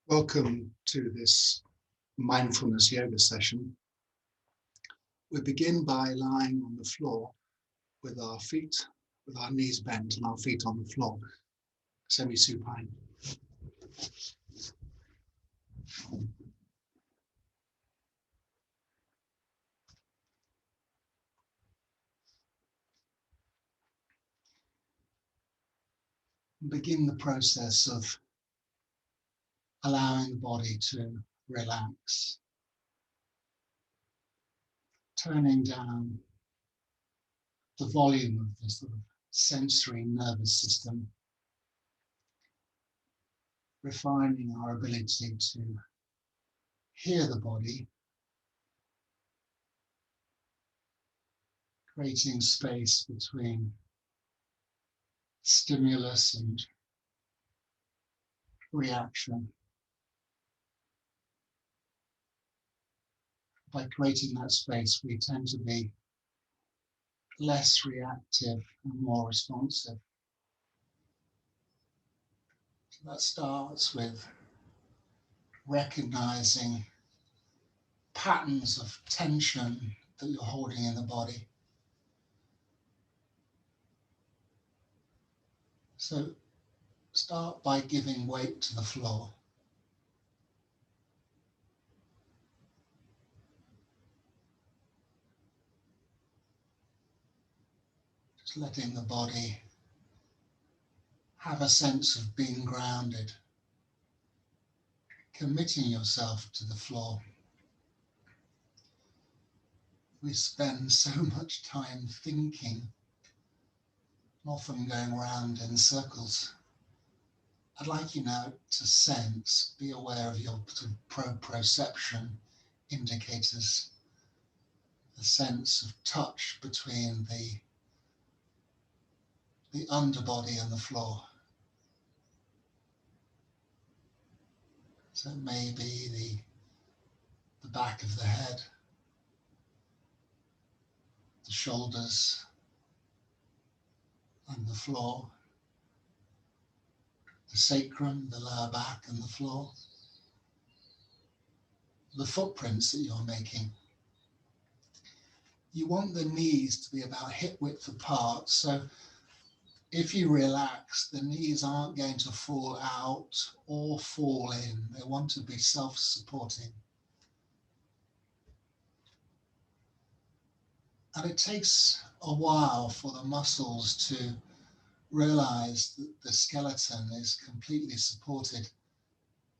Welcome to this mindfulness yoga session. We begin by lying on the floor with our knees bent and our feet on the floor, semi-supine. Begin the process of allowing the body to relax, turning down the volume of the sort of sensory nervous system, refining our ability to hear the body, creating space between stimulus and reaction. By creating that space, we tend to be less reactive and more responsive. So that starts with recognizing patterns of tension that you're holding in the body. So start by giving weight to the floor. Just letting the body have a sense of being grounded, committing yourself to the floor. We spend so much time thinking, often going around in circles. I'd like you now to sense, be aware of your sort of proprioception indicators, the sense of touch between the underbody and the floor. So maybe the back of the head, the shoulders and the floor, the sacrum, the lower back and the floor, the footprints that you're making. You want the knees to be about hip width apart, so if you relax, the knees aren't going to fall out or fall in. They want to be self-supporting. And it takes a while for the muscles to realize that the skeleton is completely supported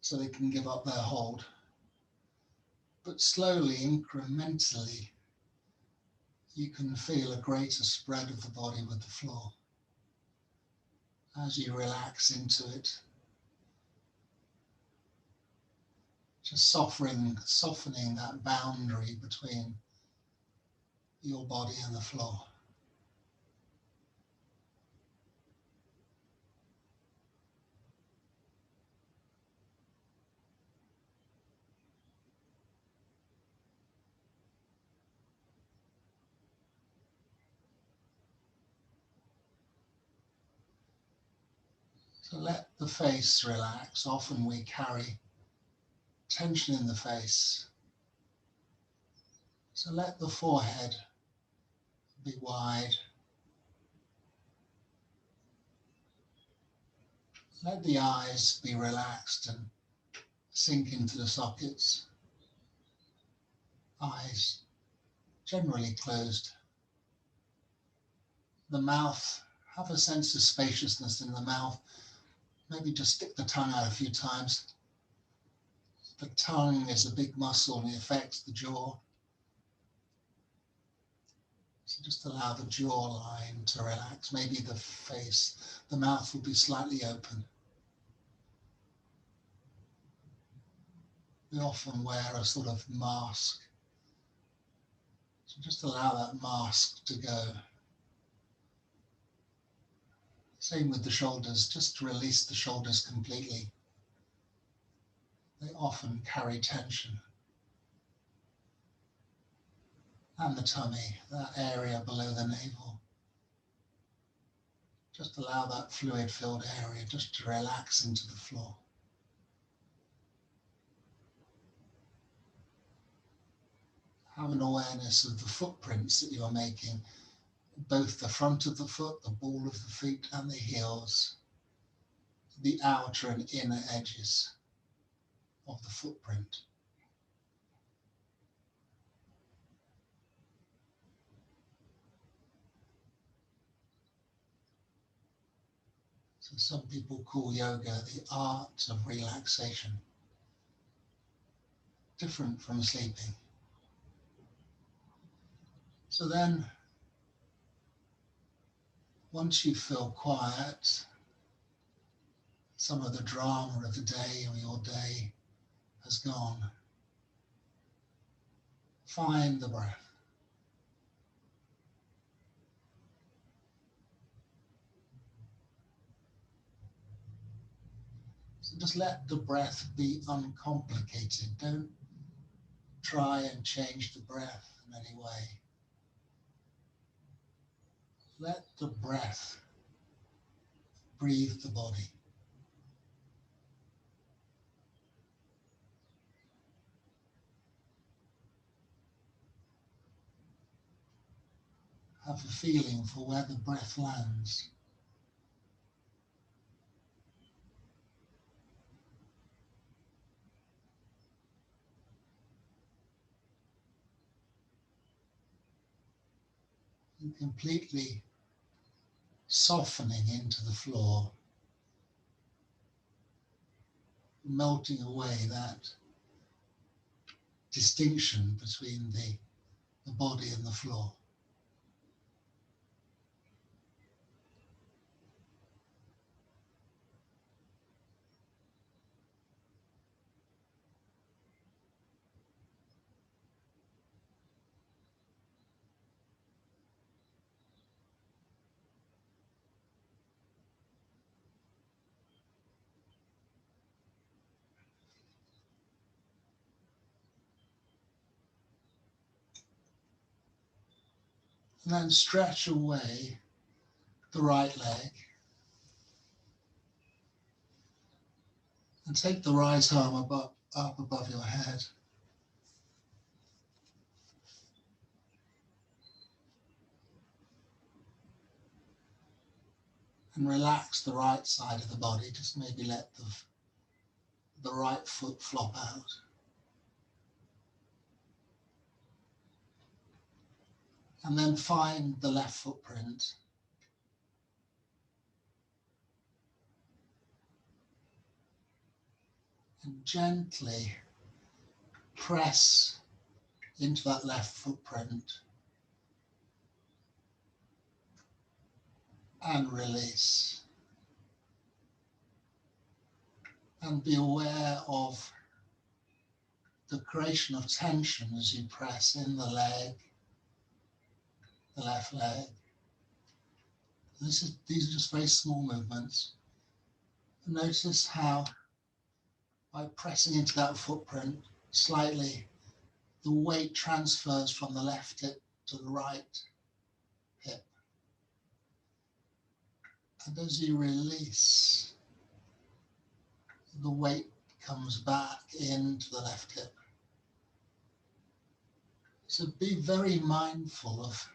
so they can give up their hold. But slowly, incrementally, you can feel a greater spread of the body with the floor as you relax into it. Just softening that boundary between your body and the floor. So let the face relax. Often we carry tension in the face. So let the forehead be wide. Let the eyes be relaxed and sink into the sockets. Eyes generally closed. The mouth, have a sense of spaciousness in the mouth. Maybe just stick the tongue out a few times. The tongue is a big muscle and it affects the jaw. So just allow the jawline to relax. Maybe the face, the mouth will be slightly open. We often wear a sort of mask. So just allow that mask to go. Same with the shoulders, just release the shoulders completely. They often carry tension. And the tummy, that area below the navel. Just allow that fluid-filled area just to relax into the floor. have an awareness of the footprints that you're making, both the front of the foot, the ball of the feet, and the heels, the outer and inner edges of the footprint. So some people call yoga the art of relaxation, different from sleeping. So then, once you feel quiet, some of the drama of the day or your day has gone, find the breath. So just let the breath be uncomplicated. Don't try and change the breath in any way. Let the breath breathe the body. Have a feeling for where the breath lands. And completely softening into the floor, melting away that distinction between the body and the floor. And then stretch away the right leg and take the right arm up above your head. And relax the right side of the body. Just maybe let the right foot flop out. And then find the left footprint. And gently press into that left footprint and release. And be aware of the creation of tension as you press in the leg, the left leg. These are just very small movements. Notice how by pressing into that footprint slightly, the weight transfers from the left hip to the right hip. And as you release, the weight comes back into the left hip. So be very mindful of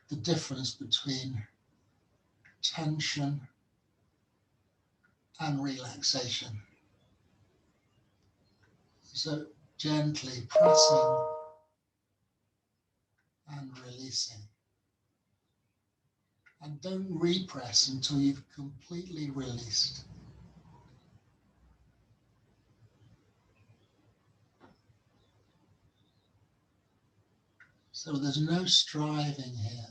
the difference between tension and relaxation. So gently pressing and releasing. And don't repress until you've completely released. So there's no striving here.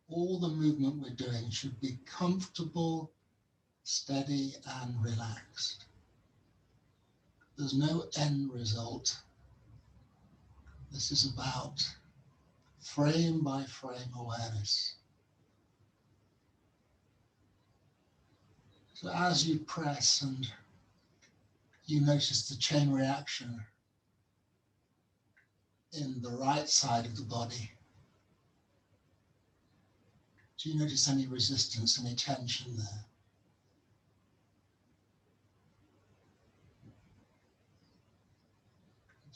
All the movement we're doing should be comfortable, steady, and relaxed. There's no end result. This is about frame by frame awareness. So as you press and you notice the chain reaction in the right side of the body, do you notice any resistance, any tension there?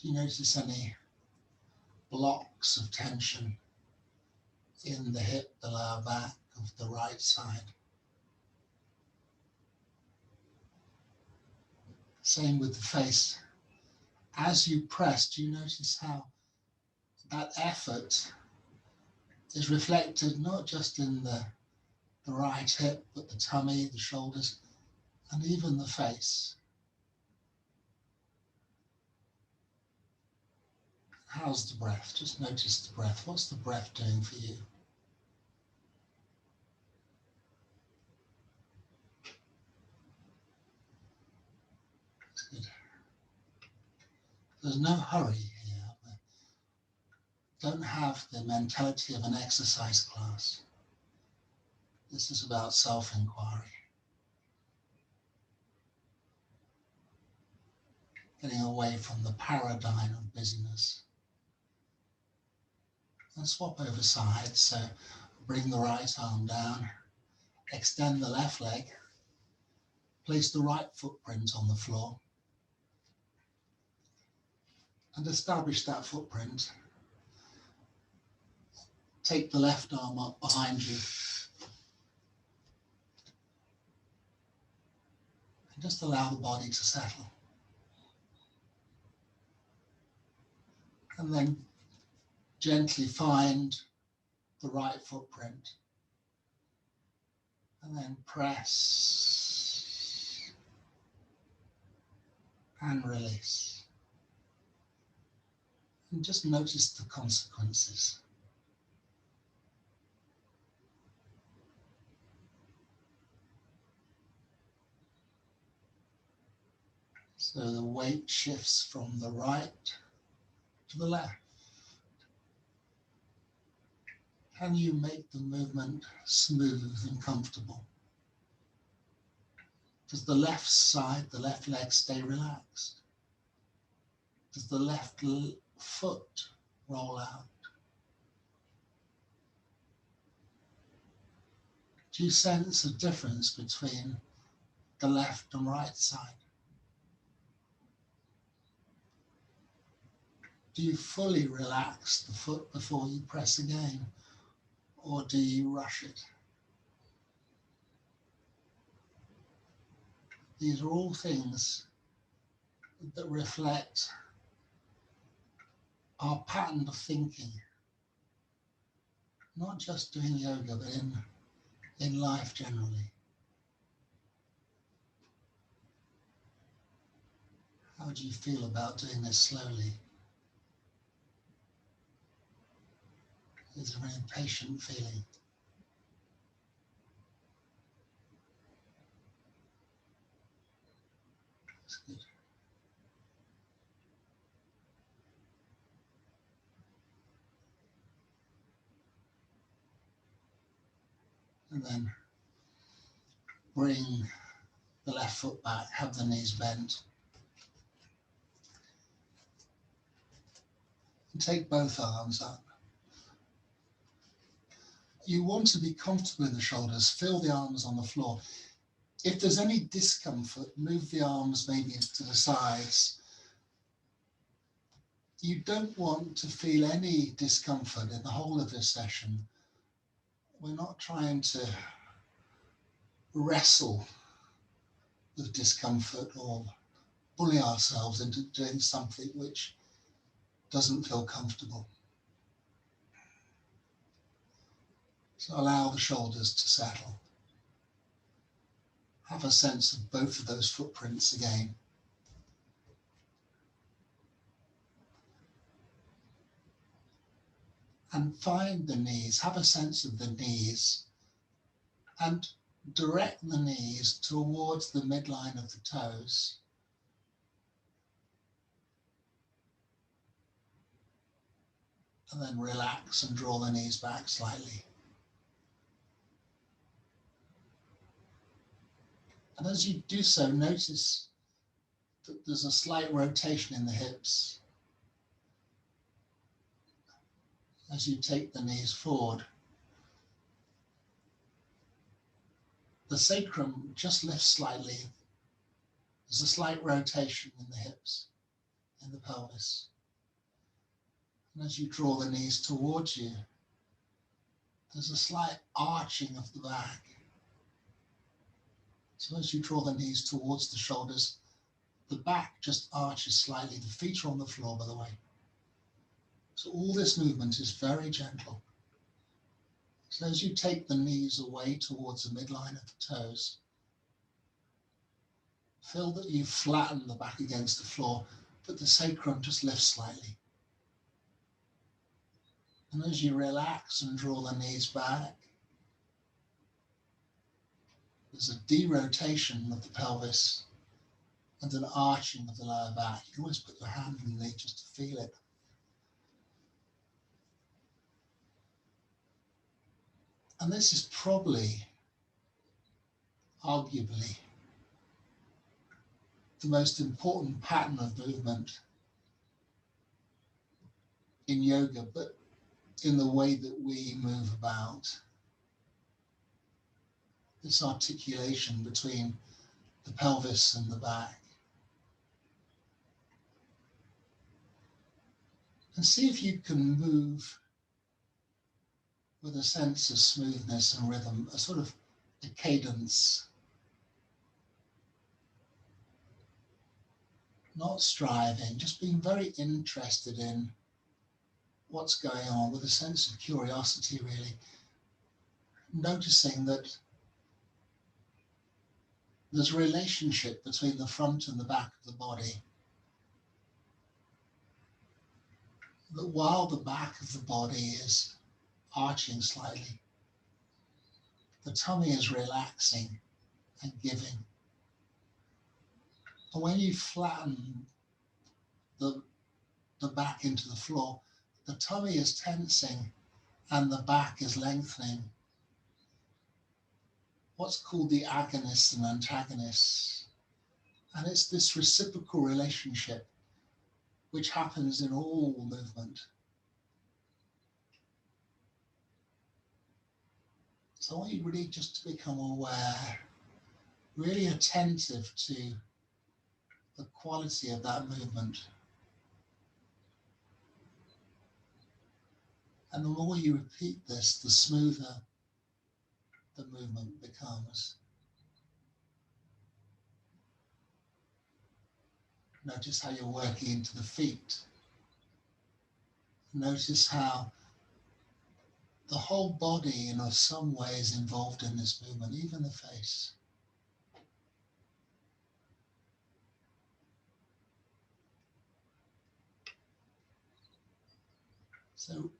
Do you notice any blocks of tension in the hip, the lower back of the right side. Same with the face. As you press, do you notice how that effort is reflected not just in the right hip, but the tummy, the shoulders, and even the face? How's the breath? Just notice the breath. What's the breath doing for you? That's good. There's no hurry here. Don't have the mentality of an exercise class. This is about self-inquiry. Getting away from the paradigm of busyness. And swap over sides. So bring the right arm down, extend the left leg, place the right footprint on the floor, and establish that footprint. Take the left arm up behind you. And just allow the body to settle. And then gently find the right footprint. And then press and release. And just notice the consequences. So the weight shifts from the right to the left. Can you make the movement smooth and comfortable? Does the left side, the left leg stay relaxed? Does the left foot roll out? Do you sense a difference between the left and right side? Do you fully relax the foot before you press again, or do you rush it? These are all things that reflect our pattern of thinking, not just doing yoga, but in life generally. How do you feel about doing this slowly? Is there an impatient feeling? That's good. And then bring the left foot back, have the knees bent. And take both arms up. You want to be comfortable in the shoulders, feel the arms on the floor. If there's any discomfort, move the arms maybe to the sides. You don't want to feel any discomfort in the whole of this session. We're not trying to wrestle with discomfort or bully ourselves into doing something which doesn't feel comfortable. So allow the shoulders to settle. Have a sense of both of those footprints again. And find the knees, have a sense of the knees, and direct the knees towards the midline of the toes. And then relax and draw the knees back slightly. And as you do so, notice that there's a slight rotation in the hips. As you take the knees forward, the sacrum just lifts slightly. There's a slight rotation in the hips, in the pelvis. And as you draw the knees towards you, there's a slight arching of the back. So as you draw the knees towards the shoulders, the back just arches slightly. The feet are on the floor, by the way. So all this movement is very gentle. So as you take the knees away towards the midline of the toes, feel that you flatten the back against the floor, but the sacrum just lifts slightly. And as you relax and draw the knees back, there's a derotation of the pelvis and an arching of the lower back. You can always put your hand on the knee just to feel it. And this is probably, arguably, the most important pattern of movement in yoga, but in the way that we move about. This articulation between the pelvis and the back. And see if you can move with a sense of smoothness and rhythm, a sort of a cadence. Not striving, just being very interested in what's going on with a sense of curiosity, really. Noticing that there's a relationship between the front and the back of the body. That while the back of the body is arching slightly, the tummy is relaxing and giving. And when you flatten the back into the floor, the tummy is tensing and the back is lengthening. What's called the agonist and antagonist. And it's this reciprocal relationship which happens in all movement. So I want you really just to become aware, really attentive to the quality of that movement. And the more you repeat this, the smoother the movement becomes. Notice how you're working into the feet. Notice how the whole body in some way is involved in this movement, even the face. So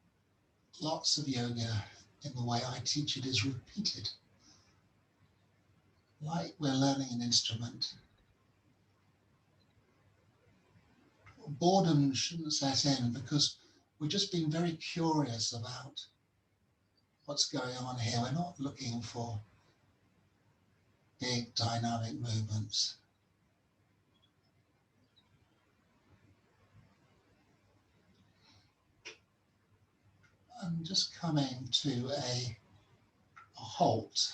lots of yoga in the way I teach it is repeated, like we're learning an instrument. Boredom shouldn't set in because we're just being very curious about what's going on here. We're not looking for big dynamic movements. And just coming to a halt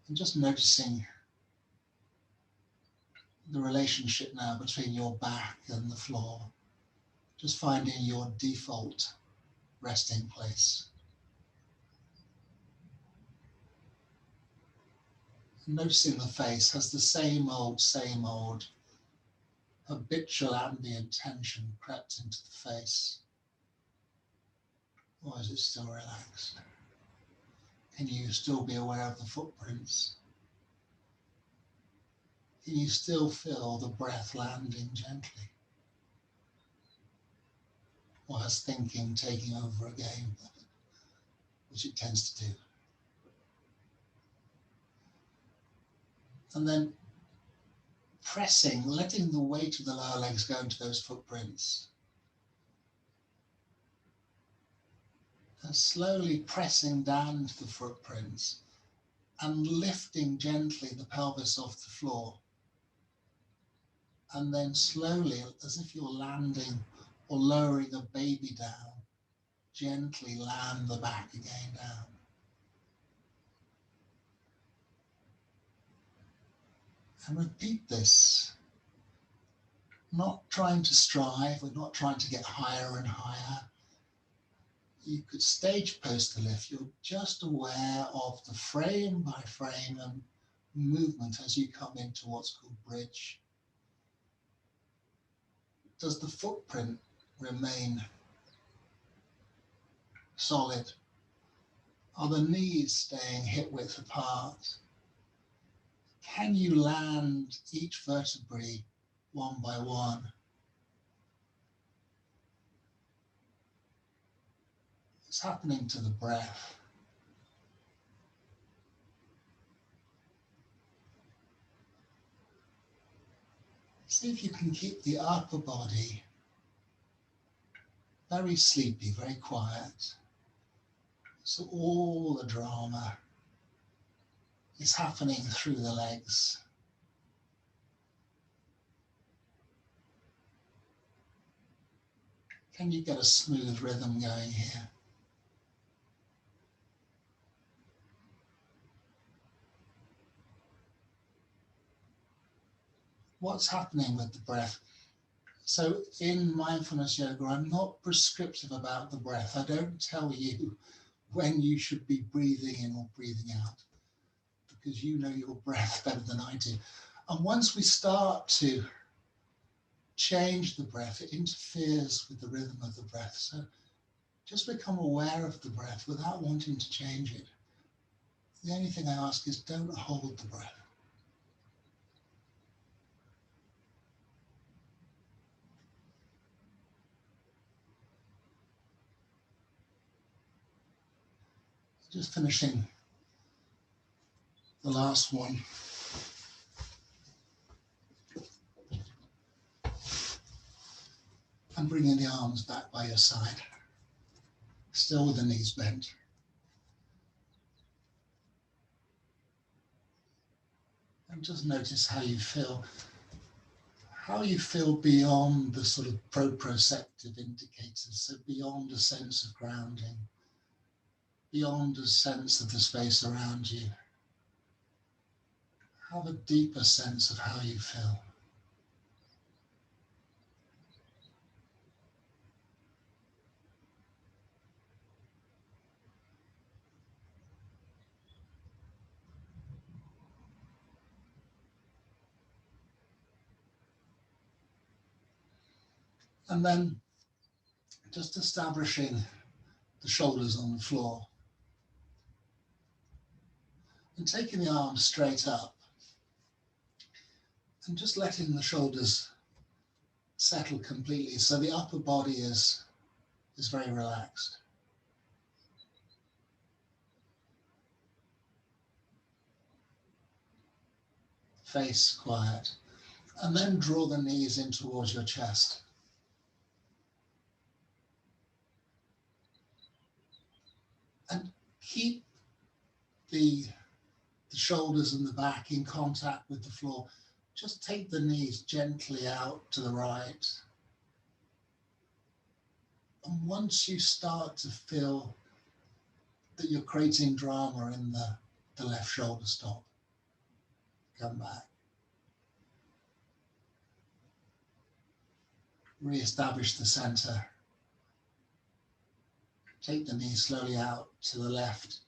and just noticing the relationship now between your back and the floor. Just finding your default resting place. Noticing the face has the same old habitual ambient tension crept into the face. Or is it still relaxed? Can you still be aware of the footprints? Can you still feel the breath landing gently? Or has thinking taking over again, which it tends to do? And then pressing, letting the weight of the lower legs go into those footprints. And slowly pressing down into the footprints and lifting gently the pelvis off the floor. And then slowly, as if you're landing or lowering a baby down, gently land the back again down. And repeat this, not trying to strive, we're not trying to get higher and higher. You could stage post the lift. You're just aware of the frame by frame and movement as you come into what's called bridge. Does the footprint remain solid? Are the knees staying hip width apart? Can you land each vertebrae one by one? What's happening to the breath? See if you can keep the upper body very sleepy, very quiet. So all the drama is happening through the legs. Can you get a smooth rhythm going here? What's happening with the breath? So in mindfulness yoga, I'm not prescriptive about the breath. I don't tell you when you should be breathing in or breathing out, because you know your breath better than I do. And once we start to change the breath, it interferes with the rhythm of the breath. So just become aware of the breath without wanting to change it. The only thing I ask is don't hold the breath. Just finishing the last one. And bringing the arms back by your side, still with the knees bent. And just notice how you feel beyond the sort of proprioceptive indicators, so beyond a sense of grounding, beyond a sense of the space around you. Have a deeper sense of how you feel. And then just establishing the shoulders on the floor and taking the arms straight up and just letting the shoulders settle completely, so the upper body is very relaxed. Face quiet. And then draw the knees in towards your chest. And keep the shoulders and the back in contact with the floor. Just take the knees gently out to the right. And once you start to feel that you're creating drama in the left shoulder, stop. Come back. Re-establish the center. Take the knees slowly out to the left,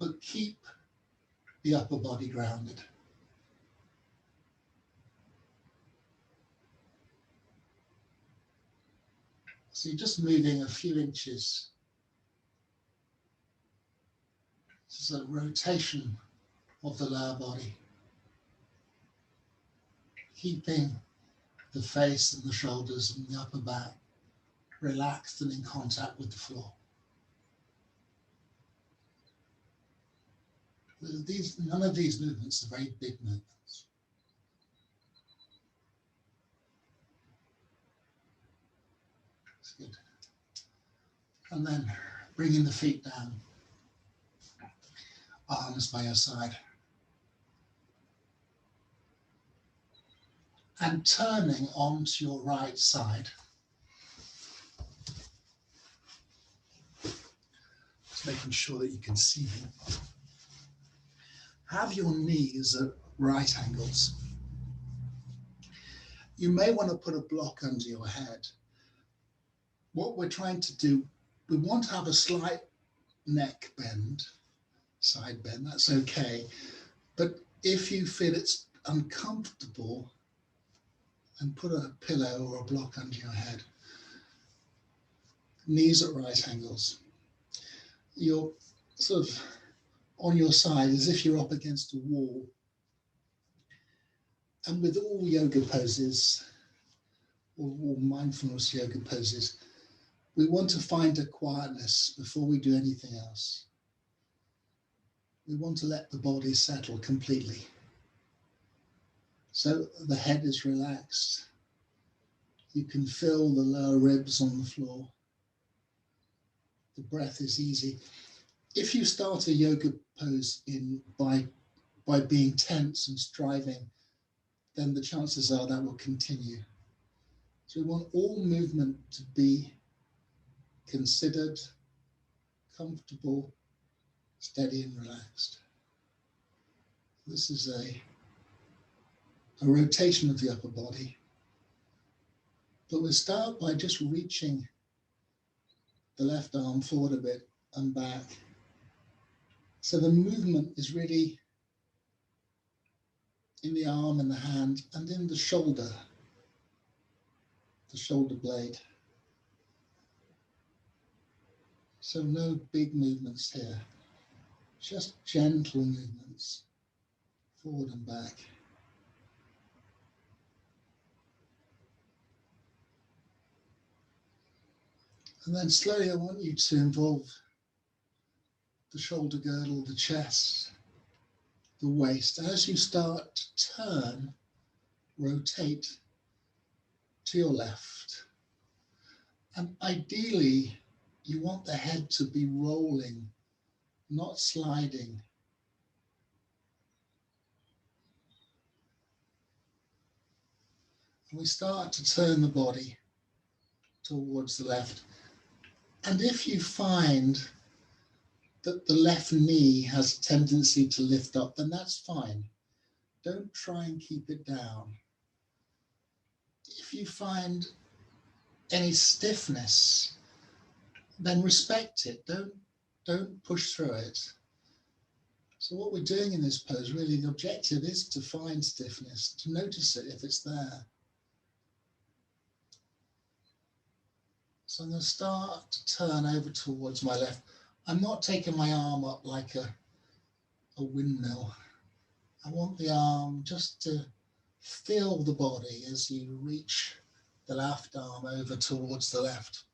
but keep the upper body grounded. So you're just moving a few inches. This is a rotation of the lower body, keeping the face and the shoulders and the upper back relaxed and in contact with the floor. None of these movements are very big movements. That's good. And then bringing the feet down, arms by your side. And turning onto your right side. Just making sure that you can see me. Have your knees at right angles. You may want to put a block under your head. What we're trying to do, we want to have a slight neck bend, side bend, that's okay. But if you feel it's uncomfortable, then put a pillow or a block under your head. Knees at right angles. You're sort of on your side as if you're up against a wall. And with all yoga poses, or all mindfulness yoga poses, we want to find a quietness before we do anything else. We want to let the body settle completely. So the head is relaxed. You can feel the lower ribs on the floor. The breath is easy. If you start a yoga pose by being tense and striving, then the chances are that will continue. So we want all movement to be considered, comfortable, steady and relaxed. This is a rotation of the upper body. But we'll start by just reaching the left arm forward a bit and back. So the movement is really in the arm and the hand and in the shoulder blade. So no big movements here, just gentle movements forward and back. And then slowly I want you to involve the shoulder girdle, the chest, the waist. As you start to turn, rotate to your left. And ideally, you want the head to be rolling, not sliding. And we start to turn the body towards the left. And if you find that the left knee has a tendency to lift up, then that's fine. Don't try and keep it down. If you find any stiffness, then respect it. Don't push through it. So what we're doing in this pose, really the objective is to find stiffness, to notice it if it's there. So I'm going to start to turn over towards my left. I'm not taking my arm up like a windmill. I want the arm just to feel the body as you reach the left arm over towards the left.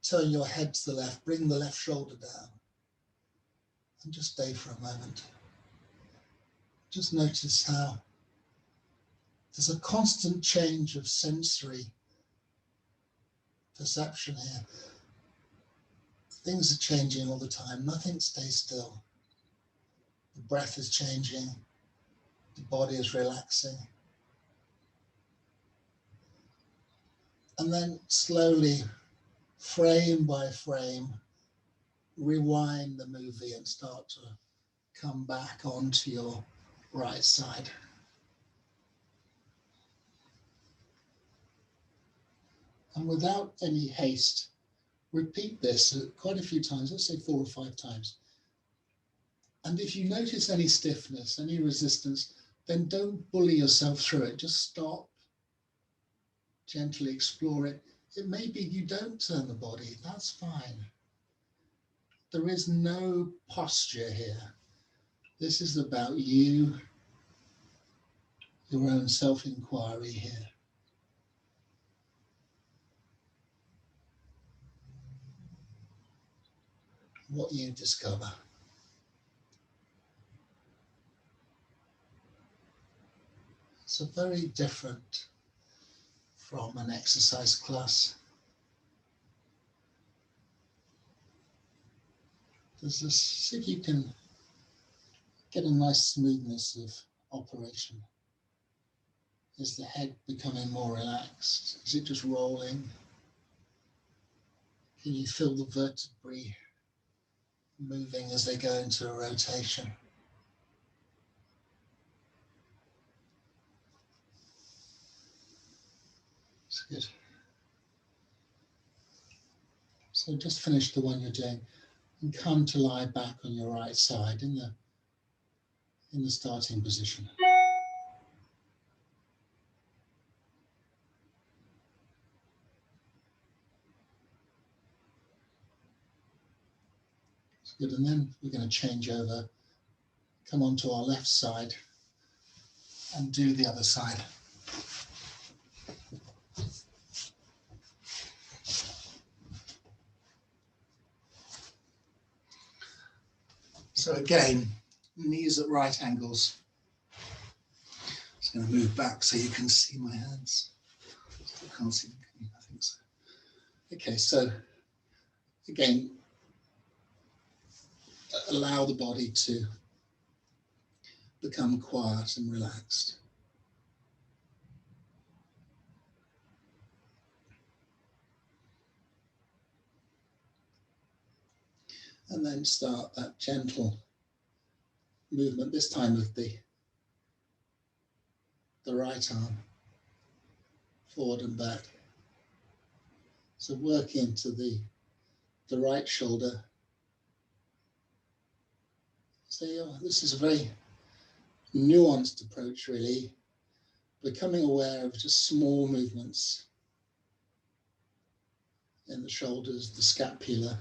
Turn your head to the left, bring the left shoulder down, and just stay for a moment. Just notice how there's a constant change of sensory perception here. Things are changing all the time. Nothing stays still. The breath is changing. The body is relaxing. And then slowly, frame by frame, rewind the movie and start to come back onto your right side. And without any haste, repeat this quite a few times, let's say 4 or 5 times. And if you notice any stiffness, any resistance, then don't bully yourself through it. Just stop, gently explore it. It may be you don't turn the body, that's fine. There is no posture here. This is about you, your own self-inquiry here. What you discover. So very different from an exercise class. There's this, see if you can get a nice smoothness of operation. Is the head becoming more relaxed? Is it just rolling? Can you feel the vertebrae moving as they go into a rotation? Good. So just finish the one you're doing and come to lie back on your right side in the starting position. That's good. And then we're going to change over, come onto our left side and do the other side. So again, knees at right angles. Just going to move back so you can see my hands. Still can't see them, can you? I think so. Okay, so again, allow the body to become quiet and relaxed. And then start that gentle movement, this time with the right arm forward and back. So work into the right shoulder. So this is a very nuanced approach, really, becoming aware of just small movements in the shoulders, the scapula,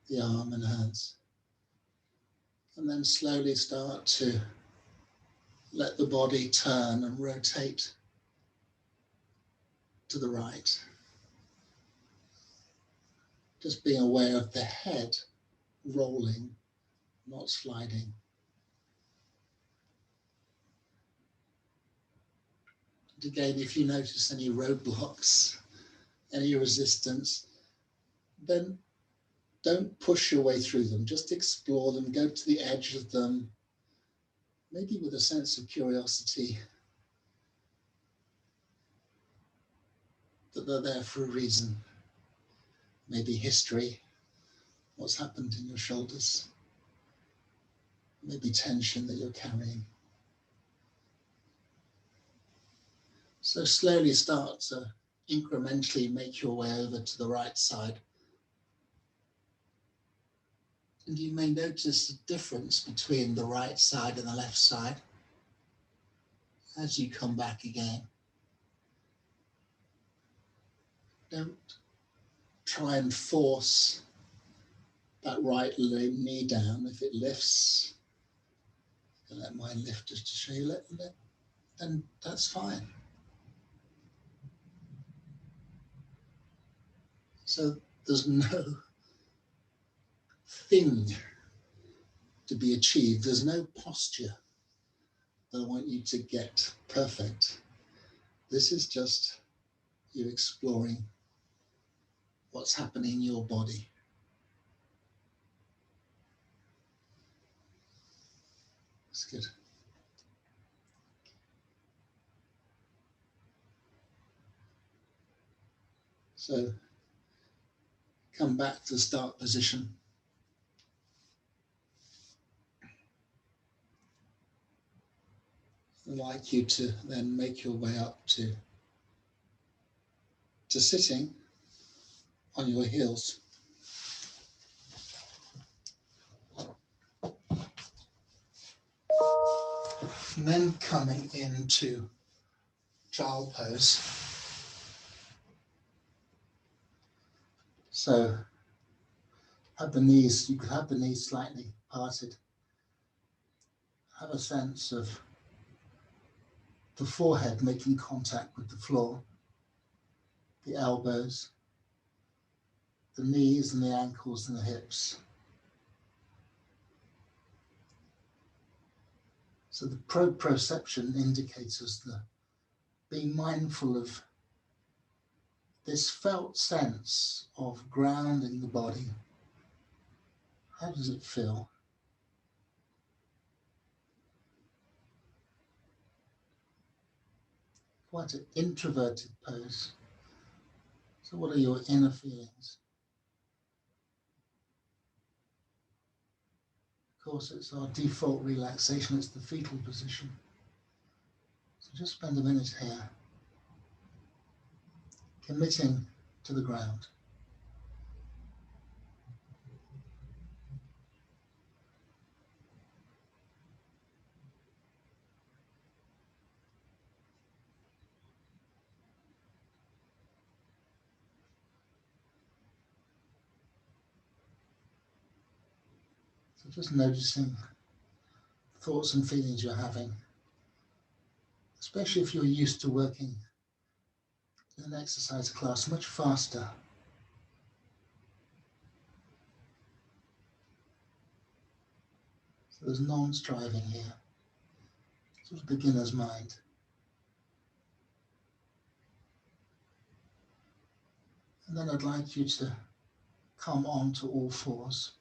the arm and hands. And then slowly start to let the body turn and rotate to the right. Just being aware of the head rolling, not sliding. And again, if you notice any roadblocks, any resistance, then don't push your way through them. Just explore them, go to the edge of them, maybe with a sense of curiosity that they're there for a reason. Maybe history, what's happened in your shoulders, maybe tension that you're carrying. So slowly start to incrementally make your way over to the right side. And you may notice the difference between the right side and the left side as you come back again. Don't try and force that right knee down. If it lifts, let mine lift just to show you, then that's fine. So there's no thing to be achieved. There's no posture that I want you to get perfect. This is just you exploring what's happening in your body. That's good. So come back to the start position. I'd like you to then make your way up to sitting on your heels. And then coming into child pose. So have the knees, you could have the knees slightly parted. Have a sense of the forehead making contact with the floor, the elbows, the knees and the ankles and the hips. So the proprioception indicates us the being mindful of this felt sense of grounding the body. How does it feel? Quite an introverted pose. So what are your inner feelings? Of course, it's our default relaxation, it's the fetal position. So just spend a minute here. committing to the ground. So just noticing thoughts and feelings you're having, especially if you're used to working in an exercise class much faster. So there's non-striving here, sort of beginner's mind. And then I'd like you to come onto all fours.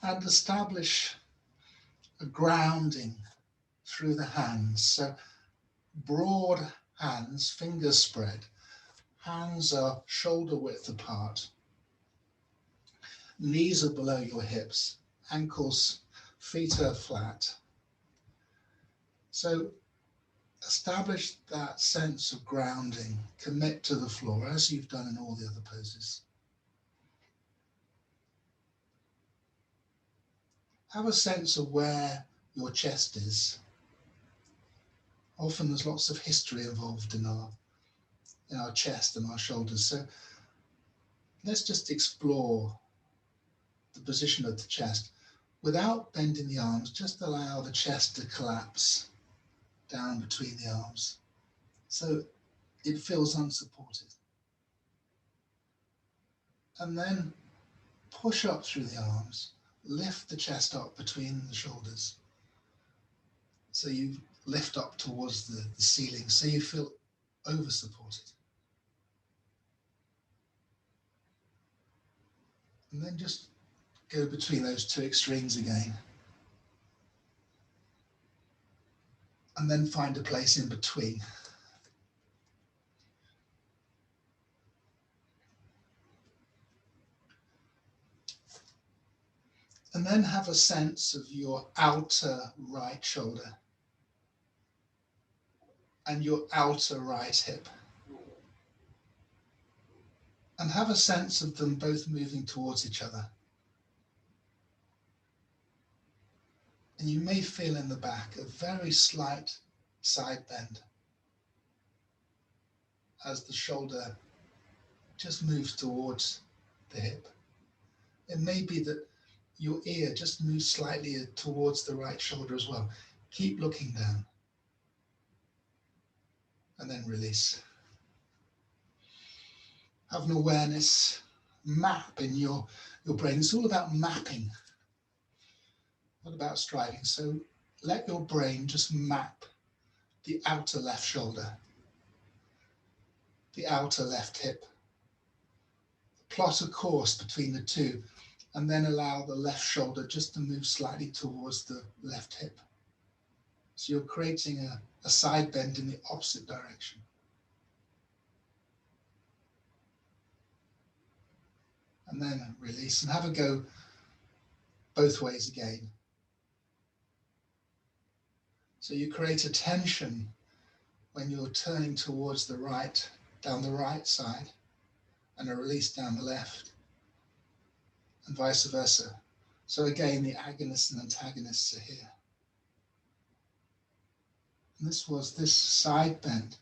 And establish a grounding through the hands. So broad hands, fingers spread. Hands are shoulder width apart. Knees are below your hips. Ankles, feet are flat. So establish that sense of grounding. Commit to the floor as you've done in all the other poses. Have a sense of where your chest is. Often there's lots of history involved in our chest and our shoulders. So let's just explore the position of the chest. Without bending the arms, just allow the chest to collapse down between the arms. So it feels unsupported. And then push up through the arms, lift the chest up between the shoulders. So you lift up towards the ceiling, so you feel over-supported. And then just go between those two extremes again. And then find a place in between. And then have a sense of your outer right shoulder and your outer right hip. And have a sense of them both moving towards each other. And you may feel in the back a very slight side bend as the shoulder just moves towards the hip. It may be that your ear just moves slightly towards the right shoulder as well. Keep looking down. And then release. Have an awareness map in your brain. It's all about mapping, not about striving. So let your brain just map the outer left shoulder, the outer left hip. Plot a course between the two, and then allow the left shoulder just to move slightly towards the left hip. So you're creating a side bend in the opposite direction. And then release and have a go both ways again. So you create a tension when you're turning towards the right, down the right side, and a release down the left, and vice versa. So again, the agonists and antagonists are here. And this side bend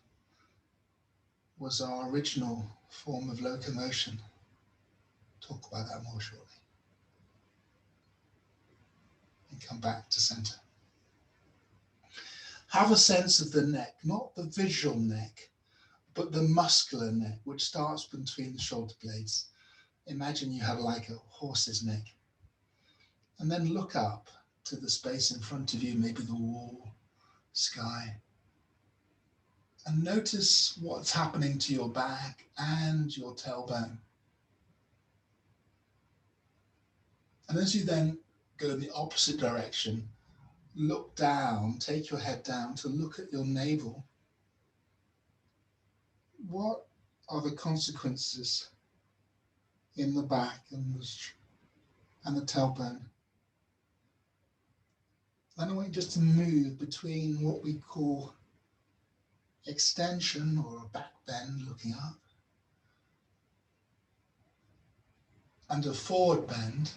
was our original form of locomotion. Talk about that more shortly. And come back to center. Have a sense of the neck, not the visual neck, but the muscular neck, which starts between the shoulder blades. Imagine you have like a horse's neck. And then look up to the space in front of you, maybe the wall, sky. And notice what's happening to your back and your tailbone. And as you then go in the opposite direction, look down, take your head down to look at your navel. What are the consequences in the back and the tailbone? Then I want you just to move between what we call extension or a back bend looking up and a forward bend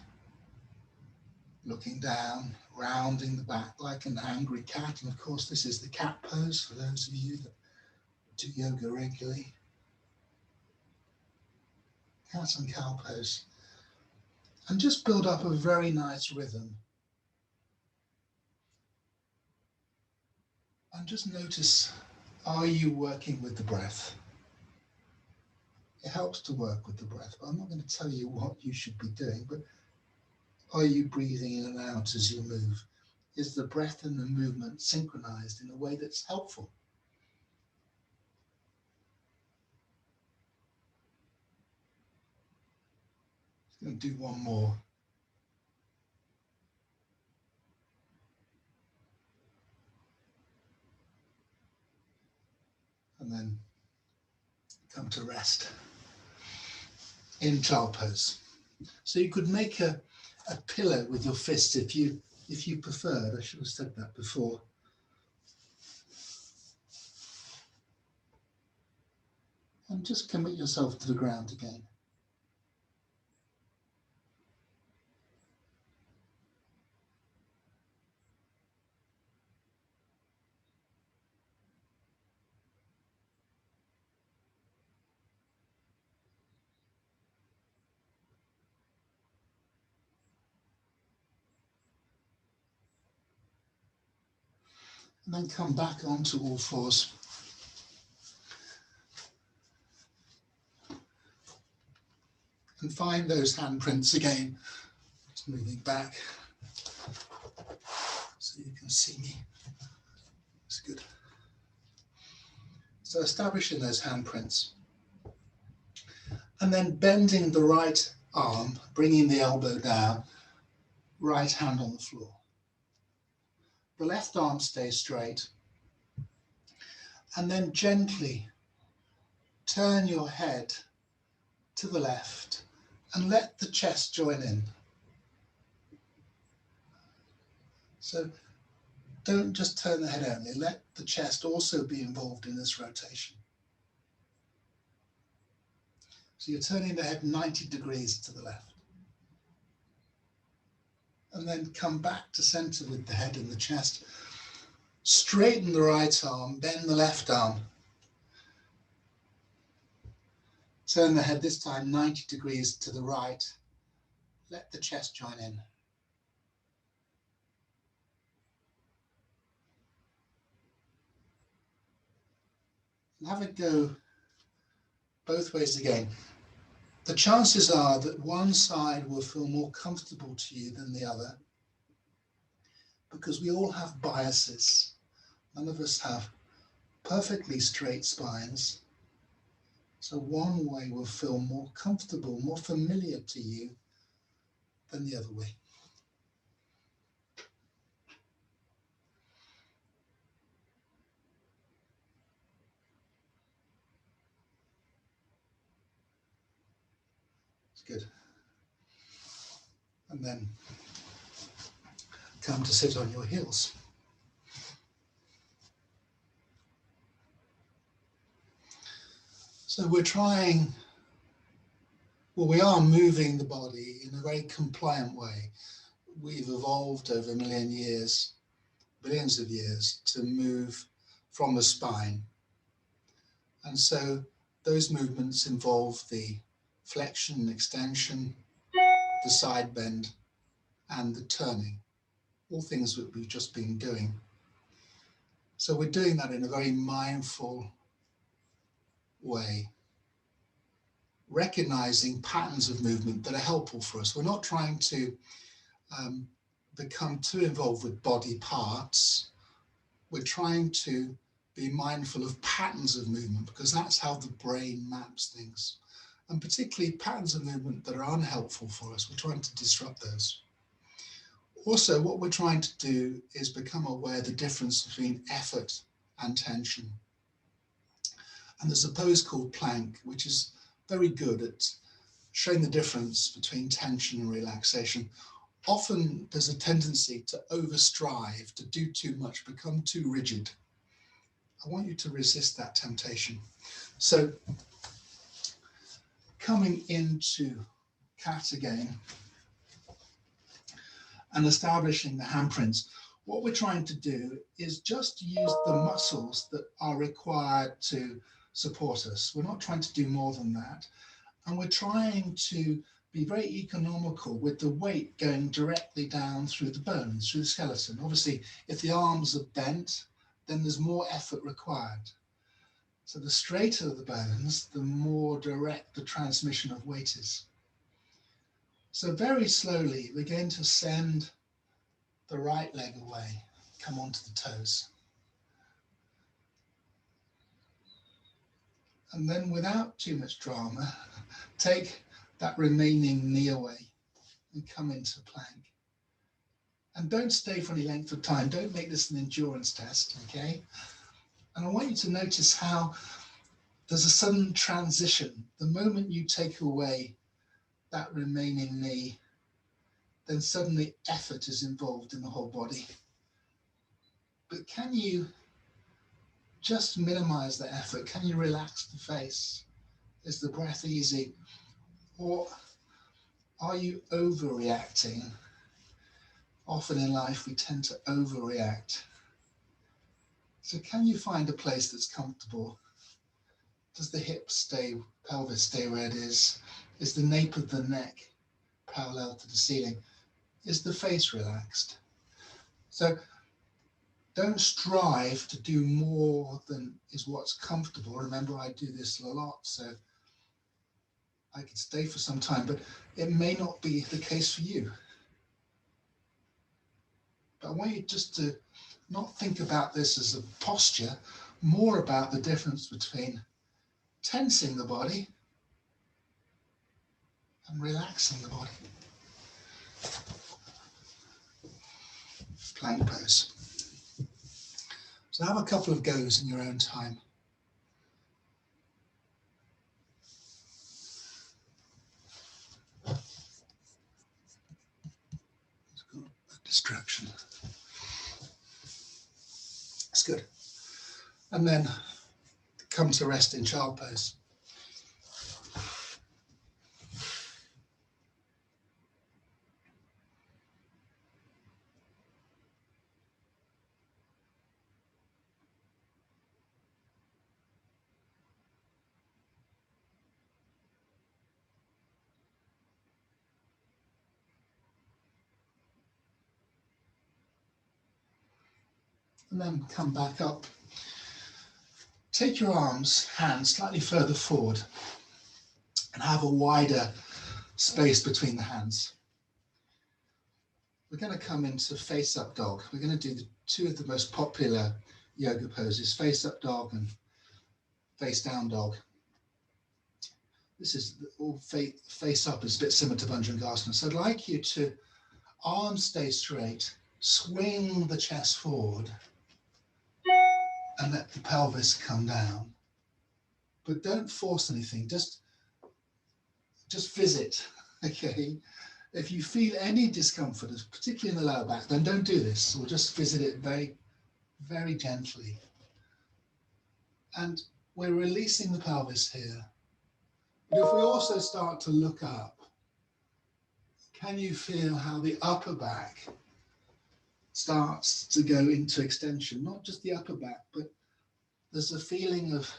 looking down, rounding the back like an angry cat. And of course, this is the cat pose for those of you that do yoga regularly. Cat and cow pose. And just build up a very nice rhythm. And just notice, are you working with the breath? It helps to work with the breath, but I'm not going to tell you what you should be doing, but are you breathing in and out as you move? Is the breath and the movement synchronized in a way that's helpful? I'm going to do one more. And then come to rest in child pose. So you could make a pillow with your fists if you preferred. I should have said that before. And just commit yourself to the ground again. And then come back onto all fours. And find those handprints again. Just moving back so you can see me. That's good. So establishing those handprints. And then bending the right arm, bringing the elbow down, right hand on the floor. The left arm stays straight. And then gently turn your head to the left and let the chest join in. So don't just turn the head only, let the chest also be involved in this rotation. So you're turning the head 90 degrees to the left. And then come back to center with the head and the chest. Straighten the right arm, bend the left arm. Turn the head this time 90 degrees to the right. Let the chest join in. And have it go both ways again. The chances are that one side will feel more comfortable to you than the other, because we all have biases. None of us have perfectly straight spines. So one way will feel more comfortable, more familiar to you than the other way. It's good. And then come to sit on your heels. So we are moving the body in a very compliant way. We've evolved over a million years, billions of years, to move from the spine. And so those movements involve the flexion and extension, the side bend, and the turning, all things that we've just been doing. So we're doing that in a very mindful way, recognizing patterns of movement that are helpful for us. We're not trying to become too involved with body parts. We're trying to be mindful of patterns of movement, because that's how the brain maps things. And particularly patterns of movement that are unhelpful for us, we're trying to disrupt those. Also, what we're trying to do is become aware of the difference between effort and tension. And there's a pose called plank, which is very good at showing the difference between tension and relaxation. often there's a tendency to overstrive, to do too much, become too rigid. I want you to resist that temptation. So coming into cat again and establishing the handprints, what we're trying to do is just use the muscles that are required to support us. We're not trying to do more than that. And we're trying to be very economical with the weight going directly down through the bones, through the skeleton. Obviously, if the arms are bent, then there's more effort required. So the straighter the bones, the more direct the transmission of weight is. So very slowly, we're going to send the right leg away, come onto the toes. And then without too much drama, take that remaining knee away and come into plank. And don't stay for any length of time. Don't make this an endurance test, okay? And I want you to notice how there's a sudden transition. The moment you take away that remaining knee, then suddenly effort is involved in the whole body. But can you just minimize the effort? Can you relax the face? Is the breath easy? Or are you overreacting? Often in life we tend to overreact. So can you find a place that's comfortable? Does the hips stay, pelvis stay where it is? Is the nape of the neck parallel to the ceiling? Is the face relaxed? So don't strive to do more than is what's comfortable. Remember, I do this a lot, so I could stay for some time, but it may not be the case for you. But I want you just to not think about this as a posture, more about the difference between tensing the body and relaxing the body. Plank pose. So have a couple of goes in your own time. It's got a distraction. That's good. And then come to rest in child pose. And then come back up. Take your hands slightly further forward and have a wider space between the hands. We're going to come into face up dog. We're going to do two of the most popular yoga poses, face up dog and face down dog. This is all face up is a bit similar to Bhujangasana. So I'd like you to arms stay straight, swing the chest forward and let the pelvis come down. But don't force anything, just visit, okay? If you feel any discomfort, particularly in the lower back, then don't do this. We'll just visit it very, very gently. And we're releasing the pelvis here. But if we also start to look up, can you feel how the upper back starts to go into extension? Not just the upper back, but there's a feeling of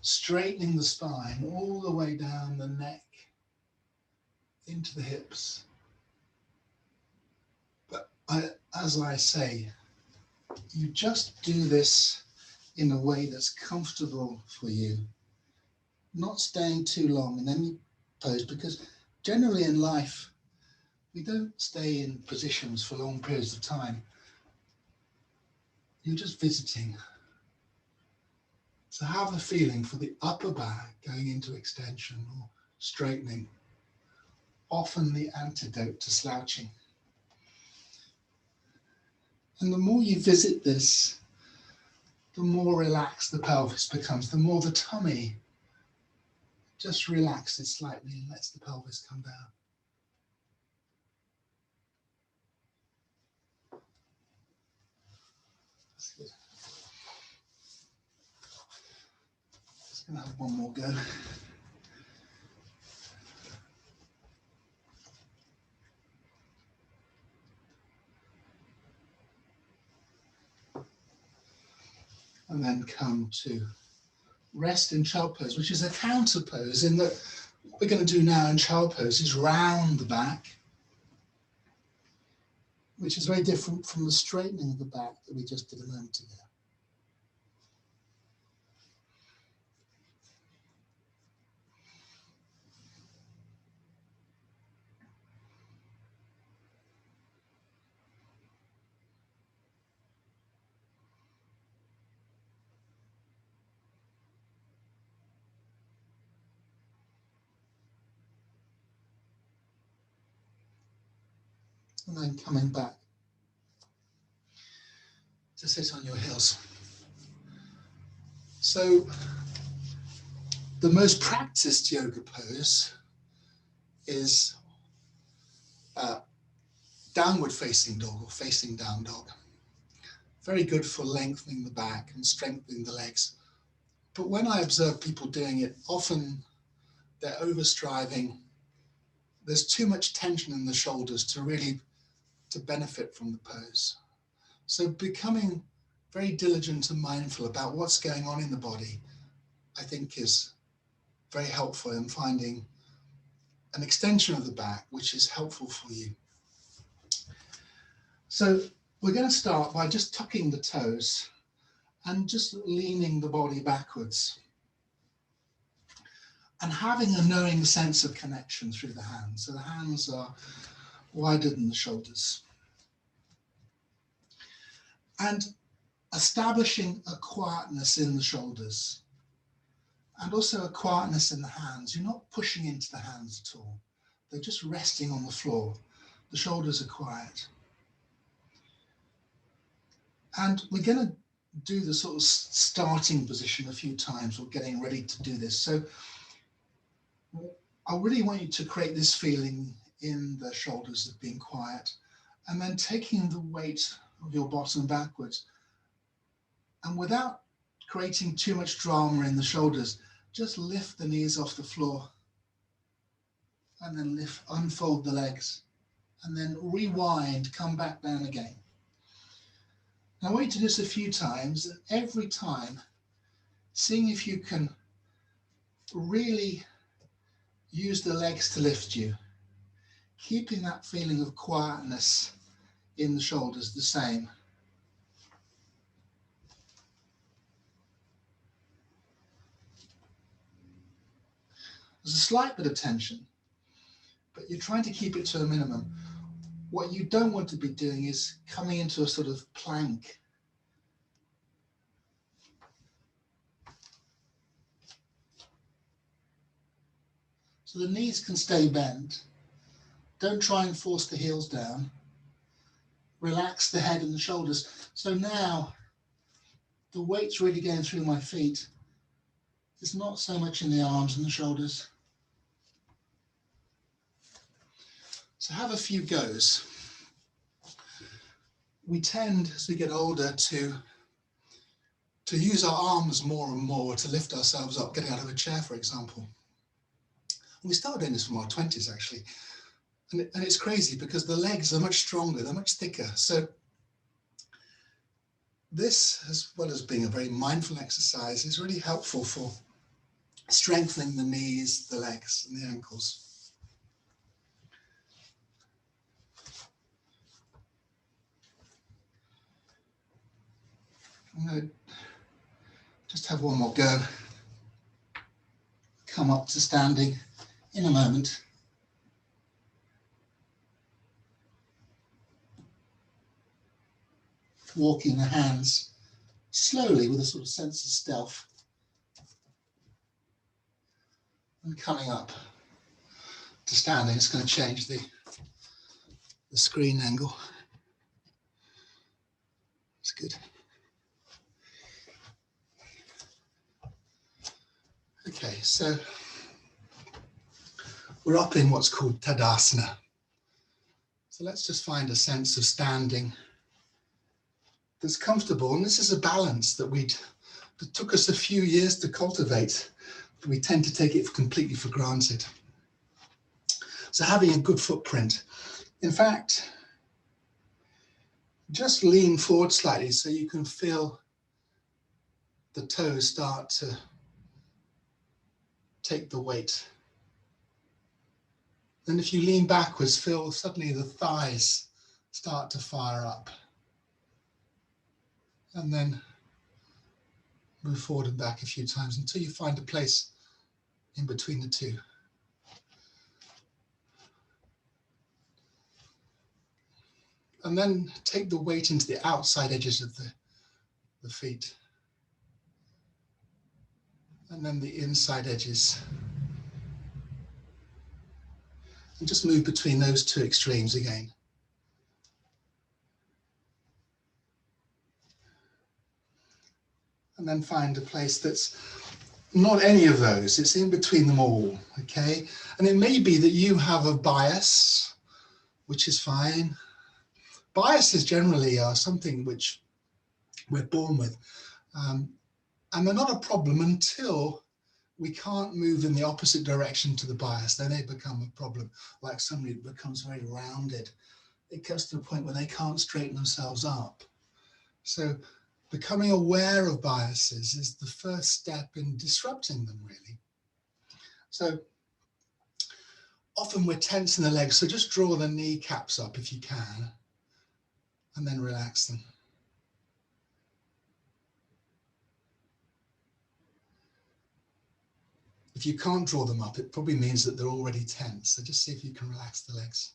straightening the spine all the way down the neck into the hips. But as I say, you just do this in a way that's comfortable for you, not staying too long in any pose, because generally in life, we don't stay in positions for long periods of time. You're just visiting. So have a feeling for the upper back going into extension or straightening, often the antidote to slouching. And the more you visit this, the more relaxed the pelvis becomes, the more the tummy just relaxes slightly and lets the pelvis come down. Can I have one more go? And then come to rest in child pose, which is a counter pose in that what we're going to do now in child pose is round the back, which is very different from the straightening of the back that we just did a moment ago. And then coming back to sit on your heels. So the most practiced yoga pose is downward facing dog or facing down dog. Very good for lengthening the back and strengthening the legs. But when I observe people doing it, often they're overstriving. There's too much tension in the shoulders to benefit from the pose. So becoming very diligent and mindful about what's going on in the body, I think is very helpful in finding an extension of the back, which is helpful for you. So we're going to start by just tucking the toes and just leaning the body backwards and having a knowing sense of connection through the hands. So the hands are wider than the shoulders. And establishing a quietness in the shoulders and also a quietness in the hands. You're not pushing into the hands at all. They're just resting on the floor. The shoulders are quiet. And we're going to do the sort of starting position a few times. We're getting ready to do this. So I really want you to create this feeling in the shoulders of being quiet and then taking the weight of your bottom backwards. And without creating too much drama in the shoulders, just lift the knees off the floor and then unfold the legs and then rewind, come back down again. Now I want you to do this a few times, and every time seeing if you can really use the legs to lift you, keeping that feeling of quietness in the shoulders the same. There's a slight bit of tension, but you're trying to keep it to a minimum. What you don't want to be doing is coming into a sort of plank. So the knees can stay bent. Don't try and force the heels down. Relax the head and the shoulders. So now the weight's really going through my feet. It's not so much in the arms and the shoulders. So have a few goes. We tend, as we get older, to use our arms more and more to lift ourselves up, getting out of a chair, for example. We started doing this from our 20s, actually. And it's crazy because the legs are much stronger, they're much thicker. So this, as well as being a very mindful exercise, is really helpful for strengthening the knees, the legs, and the ankles. I'm going to just have one more go. Come up to standing in a moment. Walking the hands slowly with a sort of sense of stealth. And coming up to standing. It's going to change the screen angle. It's good. Okay, so we're up in what's called Tadasana. So let's just find a sense of standing that's comfortable. And this is a balance that we'd that took us a few years to cultivate. We tend to take it completely for granted. So having a good footprint. In fact, just lean forward slightly so you can feel the toes start to take the weight. Then if you lean backwards, feel suddenly the thighs start to fire up. And then move forward and back a few times until you find a place in between the two. And then take the weight into the outside edges of the feet. And then the inside edges. And just move between those two extremes again. And then find a place that's not any of those, it's in between them all, okay? And it may be that you have a bias, which is fine. Biases generally are something which we're born with. And they're not a problem until we can't move in the opposite direction to the bias. Then they become a problem. Like somebody that becomes very rounded. It gets to a point where they can't straighten themselves up. So becoming aware of biases is the first step in disrupting them, really. So often we're tense in the legs, so just draw the kneecaps up if you can, and then relax them. If you can't draw them up, it probably means that they're already tense. So just see if you can relax the legs.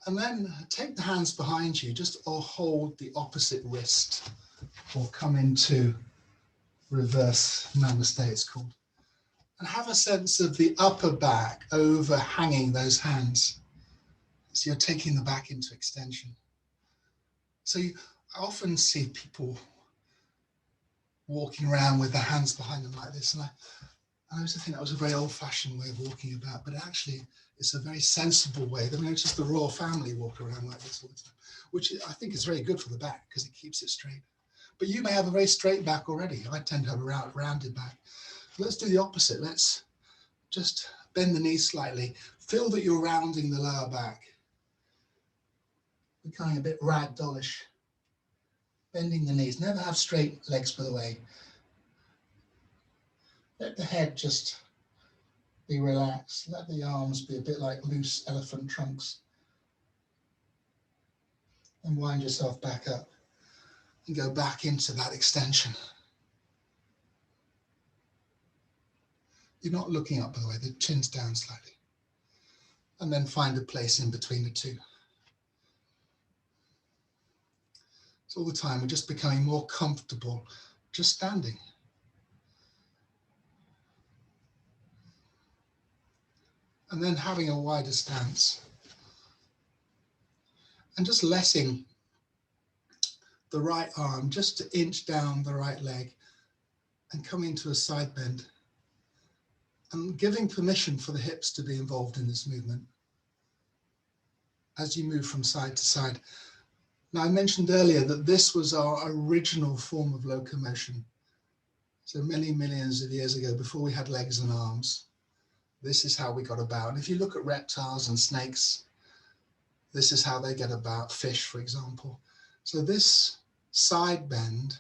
And then take the hands behind you, or hold the opposite wrist, or come into reverse namaste, it's called. And have a sense of the upper back overhanging those hands. So you're taking the back into extension. So I often see people walking around with their hands behind them like this. And I used to think that was a very old-fashioned way of walking about, but actually it's a very sensible way. I mean, it's just the royal family walk around like this all the time, which I think is very good for the back because it keeps it straight. But you may have a very straight back already. I tend to have a rounded back. Let's do the opposite. Let's just bend the knees slightly. Feel that you're rounding the lower back. Becoming a bit ragdollish. Bending the knees. Never have straight legs, by the way. Let the head just be relaxed. Let the arms be a bit like loose elephant trunks. And wind yourself back up. And go back into that extension. You're not looking up, by the way. The chin's down slightly. And then find a place in between the two. So all the time we're just becoming more comfortable just standing. And then having a wider stance. And just letting the right arm just to inch down the right leg and come into a side bend. And giving permission for the hips to be involved in this movement as you move from side to side. Now, I mentioned earlier that this was our original form of locomotion. So many millions of years ago, before we had legs and arms, this is how we got about. And if you look at reptiles and snakes, this is how they get about, fish, for example. So this side bend,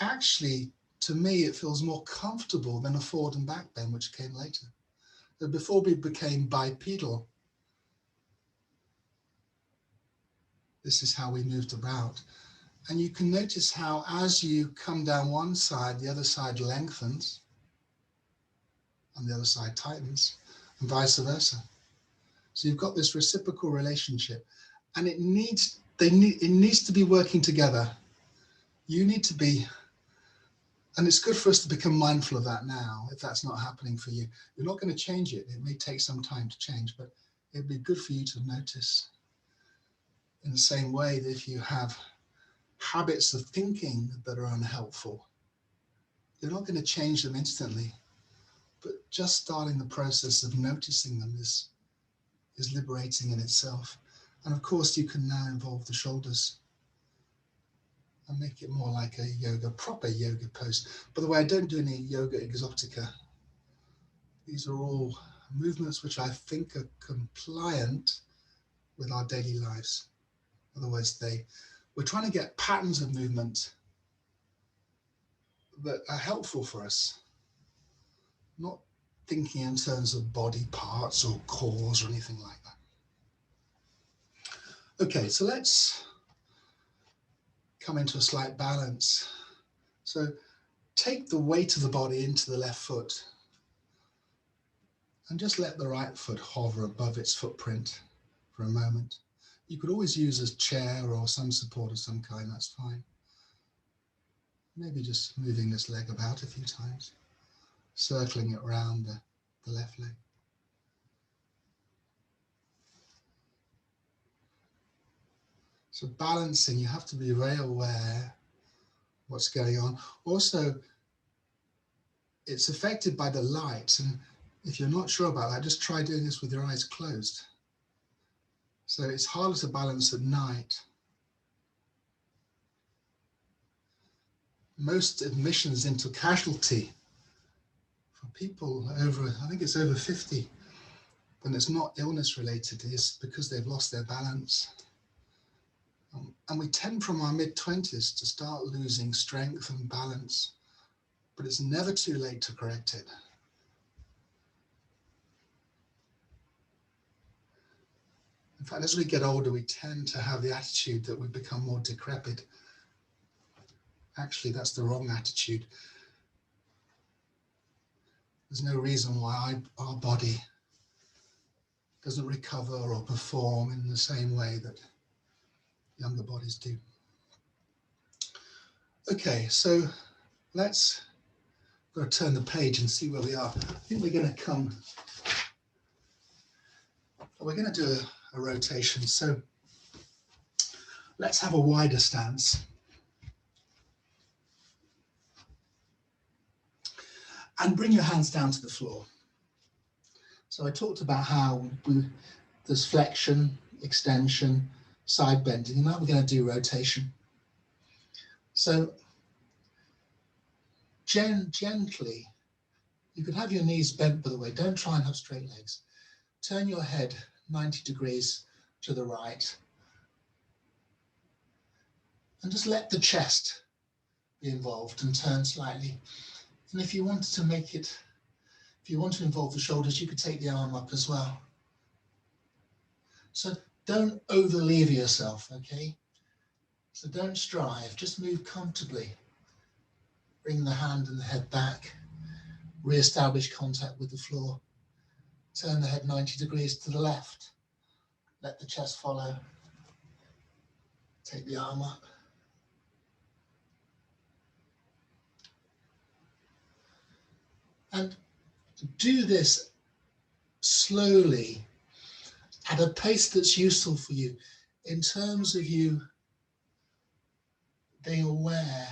actually, to me, it feels more comfortable than a forward and back bend, which came later. So before we became bipedal, this is how we moved about. And you can notice how as you come down one side, the other side lengthens, and the other side tightens, and vice versa. So you've got this reciprocal relationship, and it needs to be working together. You need to be, and it's good for us to become mindful of that now, if that's not happening for you. You're not going to change it. It may take some time to change, but it'd be good for you to notice. In the same way that if you have habits of thinking that are unhelpful, you're not going to change them instantly, but just starting the process of noticing them is liberating in itself. And of course, you can now involve the shoulders and make it more like a proper yoga pose. By the way, I don't do any yoga exotica. These are all movements which I think are compliant with our daily lives. Otherwise, we're trying to get patterns of movement that are helpful for us, not thinking in terms of body parts or cores or anything like that. Okay, so let's come into a slight balance. So take the weight of the body into the left foot and just let the right foot hover above its footprint for a moment. You could always use a chair or some support of some kind, that's fine. Maybe just moving this leg about a few times, circling it around the left leg. So balancing, you have to be very aware what's going on. Also, it's affected by the light, and if you're not sure about that, just try doing this with your eyes closed. So it's harder to balance at night. Most admissions into casualty for people over, I think it's over 50, when it's not illness related, is because they've lost their balance. And we tend from our mid-20s to start losing strength and balance, but it's never too late to correct it. In fact, as we get older, we tend to have the attitude that we become more decrepit. Actually, that's the wrong attitude. There's no reason why our body doesn't recover or perform in the same way that younger bodies do. Okay, so let's go turn the page and see where we are. I think we're going to do a rotation. So let's have a wider stance. And bring your hands down to the floor. So I talked about how there's flexion, extension, side bending, and now we're going to do rotation. So gently, you could have your knees bent, by the way, don't try and have straight legs. Turn your head 90 degrees to the right. And just let the chest be involved and turn slightly. And if you wanted to make it, if you want to involve the shoulders, you could take the arm up as well. So don't overlever yourself, okay? So don't strive, just move comfortably. Bring the hand and the head back. Re-establish contact with the floor. Turn the head 90 degrees to the left. Let the chest follow. Take the arm up. And do this slowly at a pace that's useful for you in terms of you being aware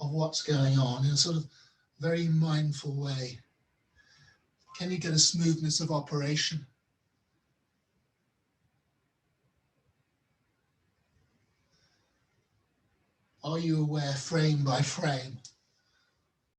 of what's going on in a sort of very mindful way. Can you get a smoothness of operation? Are you aware frame by frame